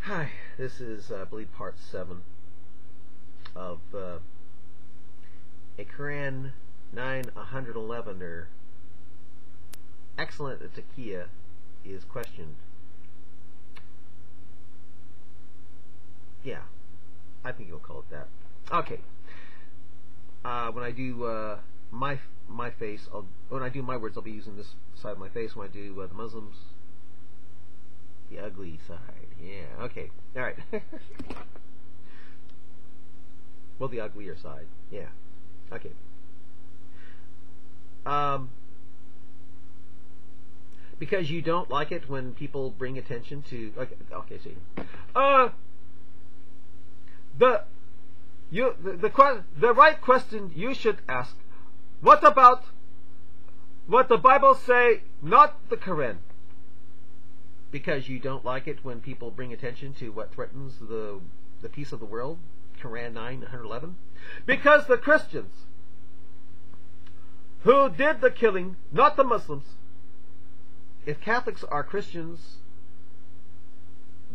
Hi, this is, I believe, part 7 of a Quran 911er. Excellent Taqqiya is questioned. Yeah, I think you'll call it that. Okay. When I do my face, when I do my words, I'll be using this side of my face. When I do the Muslims, the ugly side. Yeah, okay. Alright. Well, the uglier side. Yeah. Okay. Because you don't like it when people bring attention to... Okay, see. The right question you should ask, what about what the Bible say, not the Quran? Because you don't like it when people bring attention to what threatens the peace of the world, Quran 9:111. Because the Christians who did the killing, not the Muslims. If Catholics are Christians,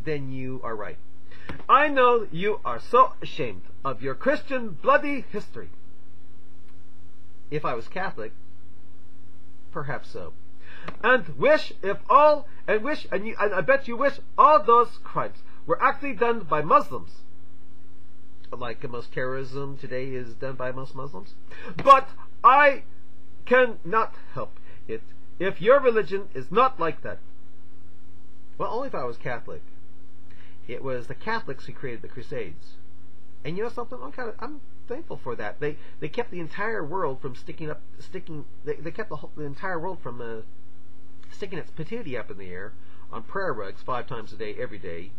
then you are right. I know you are so ashamed of your Christian bloody history. If I was Catholic, perhaps so. And I bet you wish all those crimes were actually done by Muslims. Like most terrorism today is done by most Muslims. But I cannot help it if your religion is not like that. Well, only if I was Catholic. It was the Catholics who created the Crusades. And you know something? I'm thankful for that. They kept the entire world from they kept the entire world from sticking its patootie up in the air on prayer rugs 5 times a day, every day,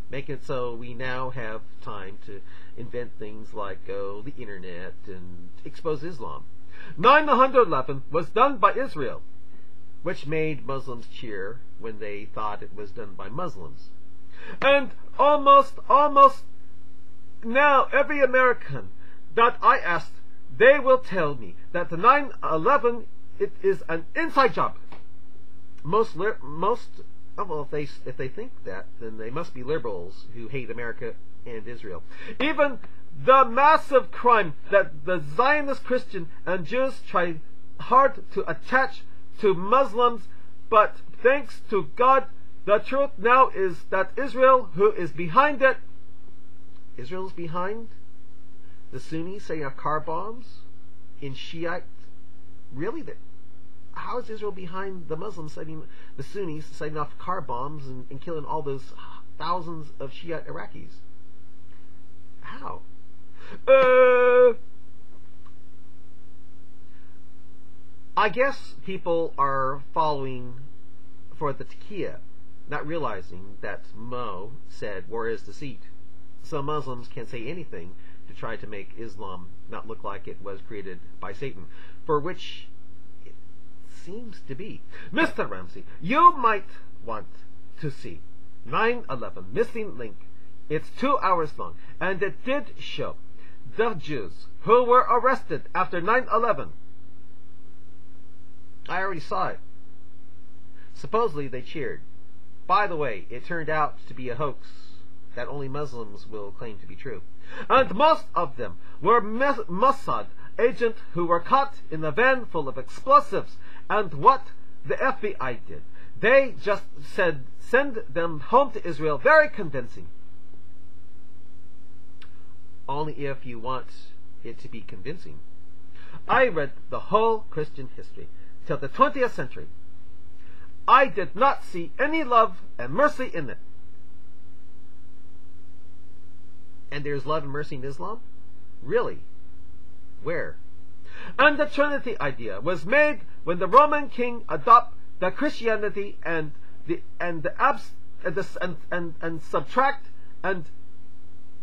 making it so we now have time to invent things like the internet and expose Islam. 911 was done by Israel, which made Muslims cheer when they thought it was done by Muslims. And almost now every American that I asked, they will tell me that the 9/11 it is an inside job. If they think that, then they must be liberals who hate America and Israel. Even the massive crime that the Zionist Christian and Jews try hard to attach to Muslims, but thanks to God, the truth now is that Israel, who is behind it, Israel's behind the Sunnis setting off car bombs in Shiite. Really? How is Israel behind the Muslims the Sunnis setting off car bombs and killing all those thousands of Shiite Iraqis? How? I guess people are following for the Taqqiya, not realizing that Mo said war is deceit. So Muslims can say anything to try to make Islam not look like it was created by Satan, for which it seems to be. Mr. Ramsey, you might want to see 9/11 missing link. It's 2 hours long, and it did show the Jews who were arrested after 9/11. I already saw it. Supposedly they cheered. By the way, it turned out to be a hoax that only Muslims will claim to be true. And most of them were Mossad agents who were caught in a van full of explosives. And what the FBI did, they just said, send them home to Israel. Very convincing. Only if you want it to be convincing. I read the whole Christian history till the 20th century. I did not see any love and mercy in it. And there's love and mercy in Islam? Really? Where? And the Trinity idea was made when the Roman king adopted the Christianity and subtract and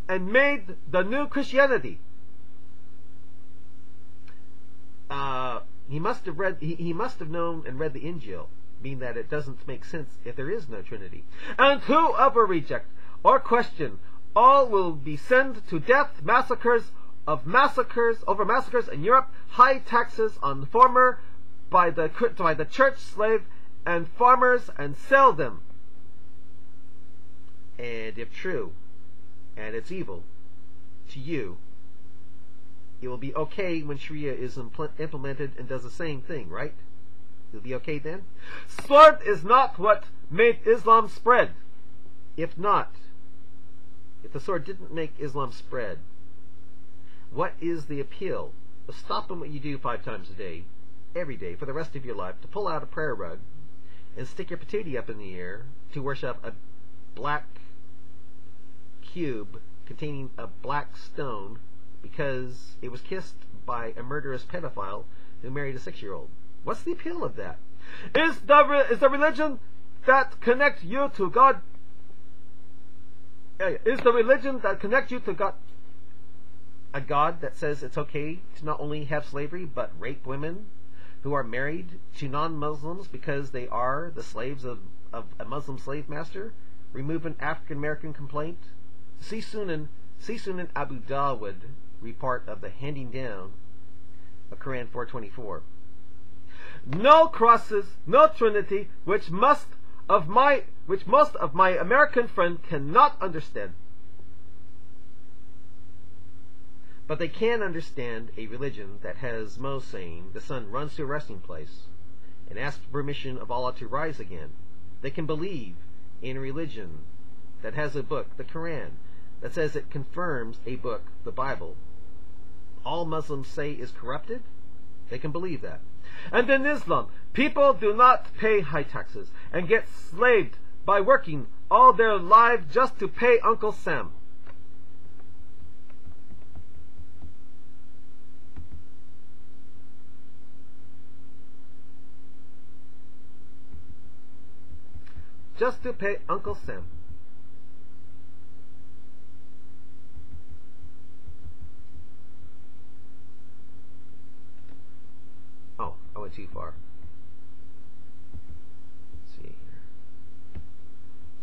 made the new Christianity. He must have known and read the Injil, meaning that it doesn't make sense if there is no Trinity. And whoever reject or question, all will be sent to death, massacres in Europe, high taxes on former by the church slave and farmers, and sell them. And if true, and it's evil to you, it will be okay when Sharia is implemented and does the same thing, right? It'll be okay then? Sword is not what made Islam spread. If not, if the sword didn't make Islam spread, what is the appeal of stopping what you do 5 times a day, every day, for the rest of your life, to pull out a prayer rug and stick your patootie up in the air to worship a black cube containing a black stone because it was kissed by a murderous pedophile who married a 6-year-old? What's the appeal of that? Is the religion that connects you to God? Is the religion that connects you to God a God that says it's okay to not only have slavery but rape women who are married to non-Muslims because they are the slaves of a Muslim slave master? Remove an African American complaint? See Sunan Abu Dawud report of the handing down of Quran 424. No crosses, no Trinity, which most of my American friend cannot understand. But they can understand a religion that has Mo saying the sun runs to a resting place and asks permission of Allah to rise again. They can believe in a religion that has a book, the Quran, that says it confirms a book, the Bible, all Muslims say is corrupted. They can believe that. And in Islam, people do not pay high taxes and get slaved by working all their lives just to pay Uncle Sam. Just to pay Uncle Sam. Oh, I went too far. Let's see here.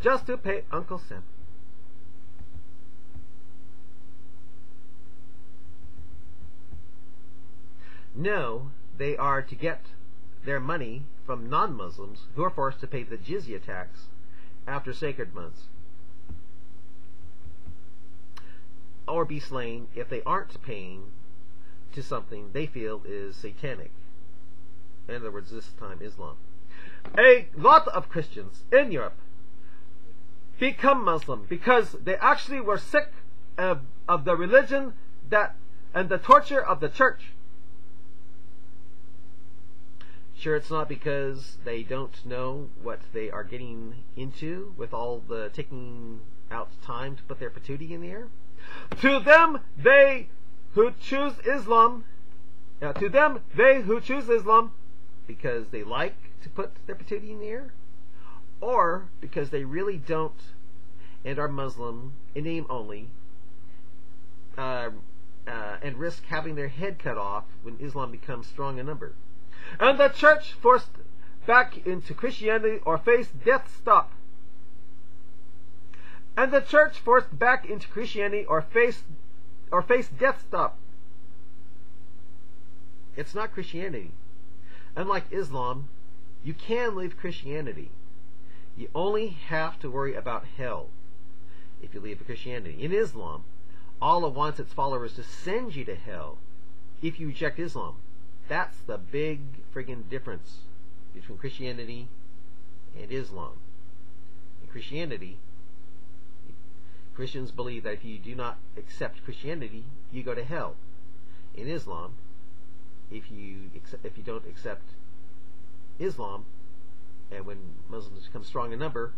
Just to pay Uncle Sam. No, they are to get their money from non-Muslims who are forced to pay the jizya tax after sacred months, or be slain if they aren't paying to something they feel is satanic. In other words, this time Islam. A lot of Christians in Europe become Muslim because they actually were sick of the religion and the torture of the church. Sure, it's not because they don't know what they are getting into with all the taking out time to put their patootie in the air. To them, they who choose Islam, because they like to put their patootie in the air, or because they really don't and are Muslim in name only, and risk having their head cut off when Islam becomes strong in number. And the church forced back into Christianity or face death stop. And the church forced back into Christianity or face death stop. It's not Christianity. Unlike Islam, you can leave Christianity. You only have to worry about hell if you leave Christianity. In Islam, Allah wants its followers to send you to hell if you reject Islam. That's the big friggin' difference between Christianity and Islam. In Christianity, Christians believe that if you do not accept Christianity, you go to hell. In Islam, if you don't accept Islam, and when Muslims become strong in number,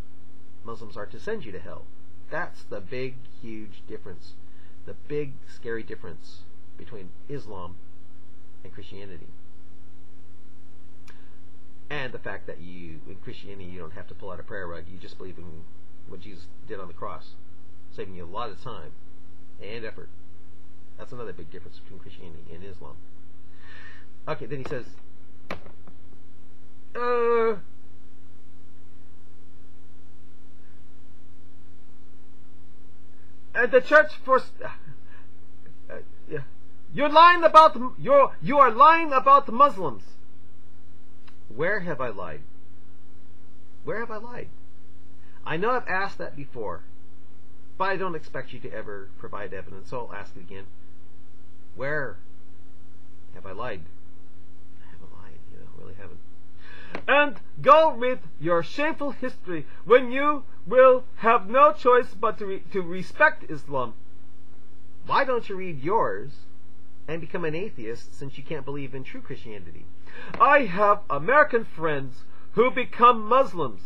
Muslims are to send you to hell. That's the big, huge difference. The big, scary difference between Islam and Christianity. And the fact that in Christianity, you don't have to pull out a prayer rug. You just believe in what Jesus did on the cross, saving you a lot of time and effort. That's another big difference between Christianity and Islam. Okay, then he says, and the church forced. You are lying about the Muslims. Where have I lied? Where have I lied? I know I've asked that before. But I don't expect you to ever provide evidence, so I'll ask it again. Where have I lied? I haven't lied, really haven't. And go read your shameful history when you will have no choice but to respect Islam. Why don't you read yours and become an atheist, since you can't believe in true Christianity? I have American friends who become Muslims.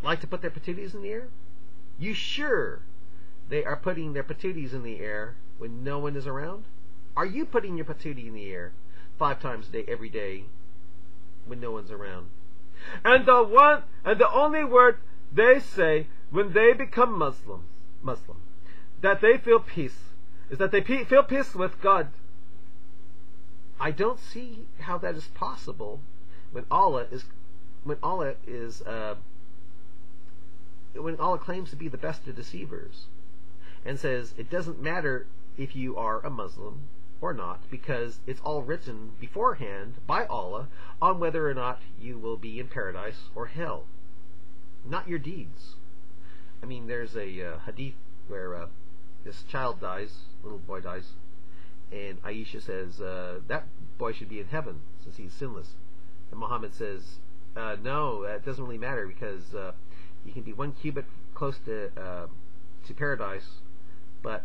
Like to put their patooties in the air? You sure they are putting their patooties in the air when no one is around? Are you putting your patootie in the air 5 times a day, every day, when no one's around? And the only word they say when they become Muslim, that they feel peace, is that they feel peace with God. I don't see how that is possible when Allah claims to be the best of deceivers, and says it doesn't matter if you are a Muslim or not, because it's all written beforehand by Allah on whether or not you will be in paradise or hell, not your deeds. I mean, there's a hadith where this child dies, little boy dies, and Aisha says that boy should be in heaven since he's sinless. And Muhammad says, no, that doesn't really matter, because you can be 1 cubit close to paradise, but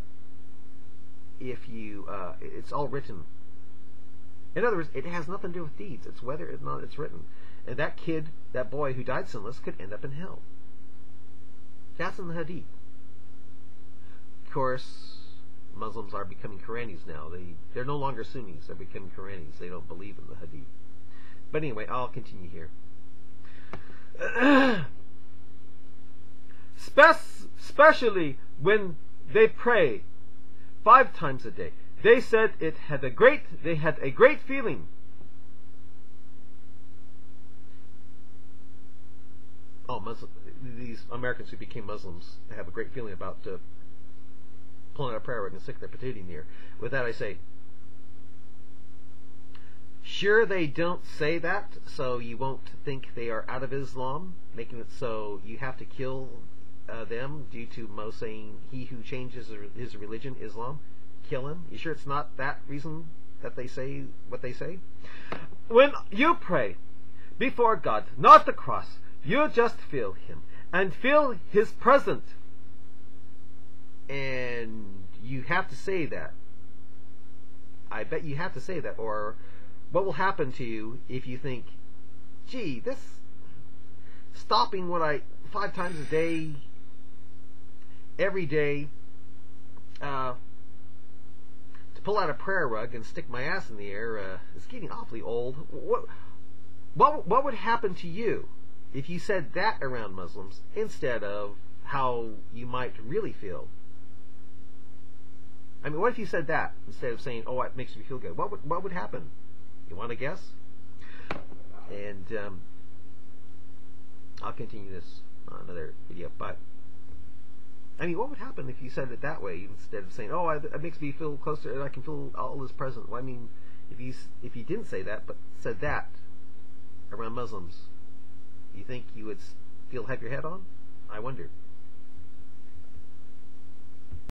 if you, it's all written. In other words, it has nothing to do with deeds. It's whether or not it's written. And that kid, that boy who died sinless, could end up in hell. That's in the hadith. Of course, Muslims are becoming Quranis now. They're no longer Sunnis. They're becoming Quranis. They don't believe in the hadith. But anyway, I'll continue here. Especially when they pray 5 times a day. They said they had a great feeling. These Americans who became Muslims have a great feeling about pulling out a prayer rug and stick their patootie in the air. With that I say, sure they don't say that so you won't think they are out of Islam, making it so you have to kill them due to Mo saying he who changes his religion, Islam, kill him? You sure it's not that reason that they say what they say? When you pray before God, not the cross, you just feel Him and feel His presence. And you have to say that. I bet you have to say that, or what will happen to you if you think, gee, this stopping what 5 times a day, every day, to pull out a prayer rug and stick my ass in the air, is getting awfully old. What would happen to you if you said that around Muslims instead of how you might really feel? I mean, what if you said that instead of saying, oh, it makes me feel good? What would happen? You want to guess? And I'll continue this on another video. But I mean, what would happen if you said it that way instead of saying, oh, it makes me feel closer and I can feel all this present? Well, I mean, if you didn't say that but said that around Muslims, you think you would still have your head on? I wonder.